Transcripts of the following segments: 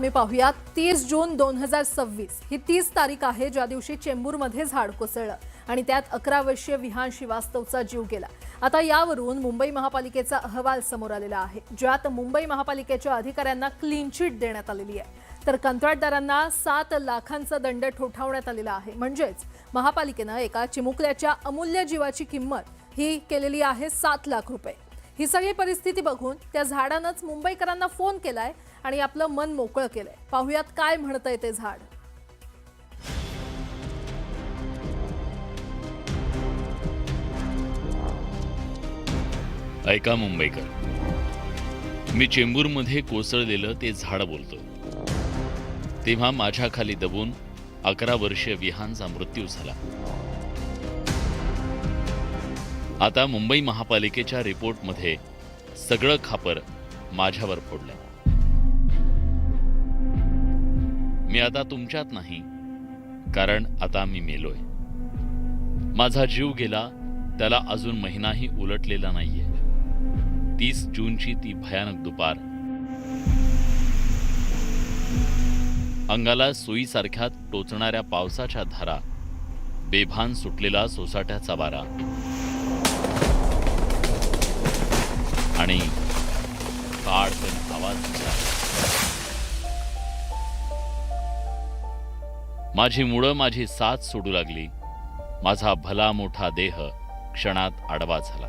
बातमी पाहूयात। 30 जून 2026 ही 30 तारीख आहे ज्या दिवशी चेंबूरमध्ये झाड कोसळलं आणि त्यात 11 वर्षीय विहान श्रीवास्तवचा जीव गेला। आता यावरून मुंबई महापालिकेचा अहवाल समोर आलेला आहे, ज्यात मुंबई महापालिकेच्या अधिकाऱ्यांना क्लीन चिट देण्यात आलेली आहे, तर कंत्राटदारांना 7 लाखांचा दंड ठोठावण्यात आलेला आहे। म्हणजेच महापालिकेने एका चिमुकल्याच्या अमूल्य जीवाची किंमत ही केलेली आहे 7 लाख रुपये। ही सगळी परिस्थिती बघून त्या झाडानंच मुंबईकरांना फोन केलाय आणि आपलं मन मोकळं केलंय। पाहूयात काय म्हणतंय ते झाड। ऐका मुंबईकर, मी चेंबूरमध्ये कोसळलेलं ते झाड बोलतो। तेव्हा माझ्या खाली दबून 11 वर्षीय विहानचा मृत्यू झाला। आता मुंबई महापालिकेच्या रिपोर्टमध्ये सगळं खापर माझ्यावर फोडलं। मी आता तुमच्यात नाही, कारण आता मी मेलोय। माझा जीव गेला त्याला अजून महिनाही उलटलेला नाहीये। 30 जूनची ती भयानक दुपार, अंगाला सुईसारख्या टोचणाऱ्या पावसाच्या धारा, बेभान सुटलेला सोसाट्याचा वारा आणि काळपण आवाज झाला। माझी मुळं माझी साथ सोडू लागली। माझा भला मोठा देह क्षणात आडवा झाला।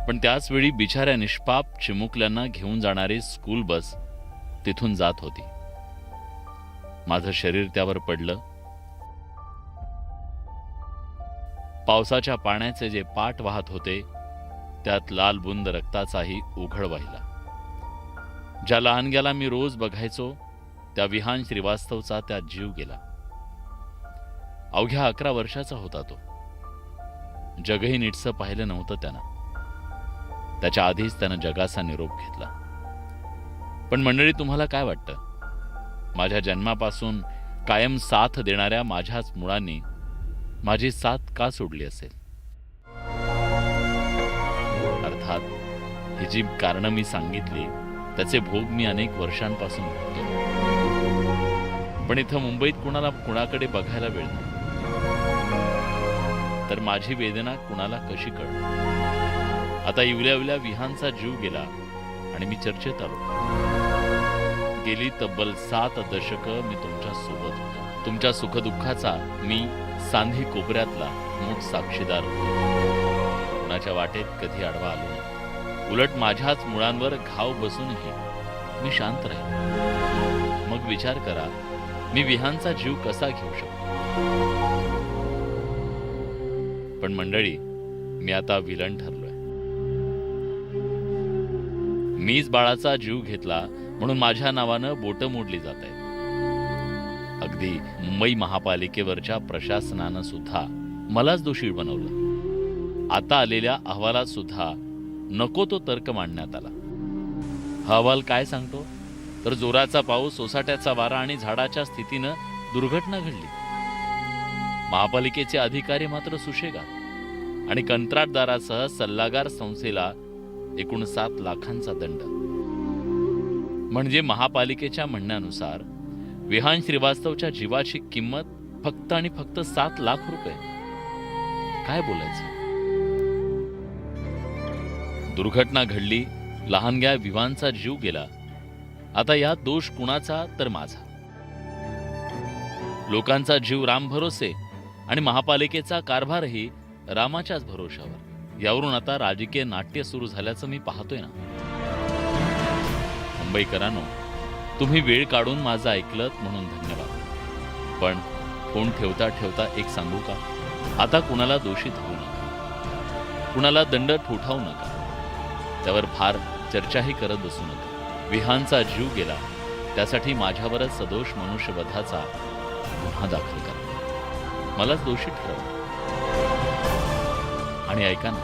पण त्याच वेळी बिचाऱ्या निष्पाप चिमुकल्यांना घेऊन जाणारी स्कूल बस तिथून जात होती। माझं शरीर त्यावर पडलं। पावसाच्या पाण्याचे जे पाट वाहत होते त्यात लाल बुंद रक्ताचाही उघड वाहिला। ज्या लहानग्याला मी रोज बघायचो त्या विहान श्रीवास्तवचा त्यात जीव गेला। अवघ्या 11 वर्षाचा होता तो। जगही नीटसं पाहिलं नव्हतं त्यानं। त्याच्या आधीच त्यानं जगाचा निरोप घेतला। पण मंडळी, तुम्हाला काय वाटतं? माझ्या जन्मापासून कायम साथ देणाऱ्या माझ्याच मुळांनी माझी साथ का सोडली असेल? अर्थात ही जी कारणं मी सांगितली त्याचे भोग मी अनेक वर्षांपासून भोगतो। पण इथं मुंबईत कुणाकडे बघायला वेळ नाही, तर माझी वेदना कुणाला कशी कळेल? आता इवल्या विहानचा जीव गेला आणि मी चर्चेत आलो। गेली तब्बल 7 दशकं मी तुमच्या सोबत होतो। तुमच्या सुखदुःखाचा मी सांधी कोपऱ्यातला मूठ साक्षीदार होतो। कुणाच्या वाटेत कधी आडवा आलो नाही। उलट माझ्याच मुळांवर घाव बसूनही मी शांत राहील। मग विचार करा, मी विहानचा जीव कसा घेऊ शकतो? पण मंडळी, मी आता विलन ठरलोय। मीच बाळाचा जीव घेतला म्हणून माझ्या नावानं बोटं मोडली जात आहेत। अगदी मुंबई महापालिकेवरच्या प्रशासनानं सुद्धा मलाच दोषी बनवलं। आता आलेल्या अहवालात सुद्धा नको तो तर्क मांडण्यात आला। हा अहवाल काय सांगतो? तर जोराचा पाऊस, सोसाट्याचा वारा आणि झाडाच्या स्थितीनं दुर्घटना घडली। महापालिकेचे अधिकारी मात्र सुशेगात आणि कंत्राटदारासह सल्लागार संस्थेला एकूण 7 लाखांचा दंड। म्हणजे महापालिकेच्या म्हणण्यानुसार विहान श्रीवास्तवच्या जीवाची किंमत फक्त आणि फक्त 7 लाख रुपये। काय बोलायचं? दुर्घटना घडली, लहानग्या विहानचा जीव गेला। आता यात दोष कुणाचा? तर माझा। लोकांचा जीव राम भरोसे आणि महापालिकेचा कारभारही रामाच्याच भरोशावर। यावरून आता राजकीय नाट्य सुरू झाल्याचं मी पाहतोय ना। मुंबईकरांनो, तुम्ही वेळ काढून माझं ऐकलत म्हणून धन्यवाद। पण फोन ठेवता ठेवता एक सांगू का? आता कुणाला दोषी धरू नका, कुणाला दंड ठोठावू नका, त्यावर फार चर्चाही करत बसू नका। विहानचा जीव गेला त्यासाठी माझ्यावरच सदोष मनुष्यवधाचा गुन्हा दाखल करा, मलाच दोषी ठरवा। आणि ऐका ना,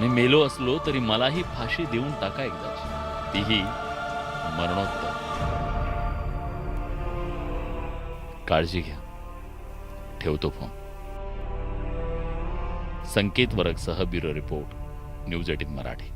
मी मेलो असलो तरी मलाही फाशी देऊन टाका एकदाची, तीही मरणोत्तर। काळजी घ्या। ठेवतो फोन। संकेत वरकसह ब्युरो रिपोर्ट, न्यूज 18 मराठी।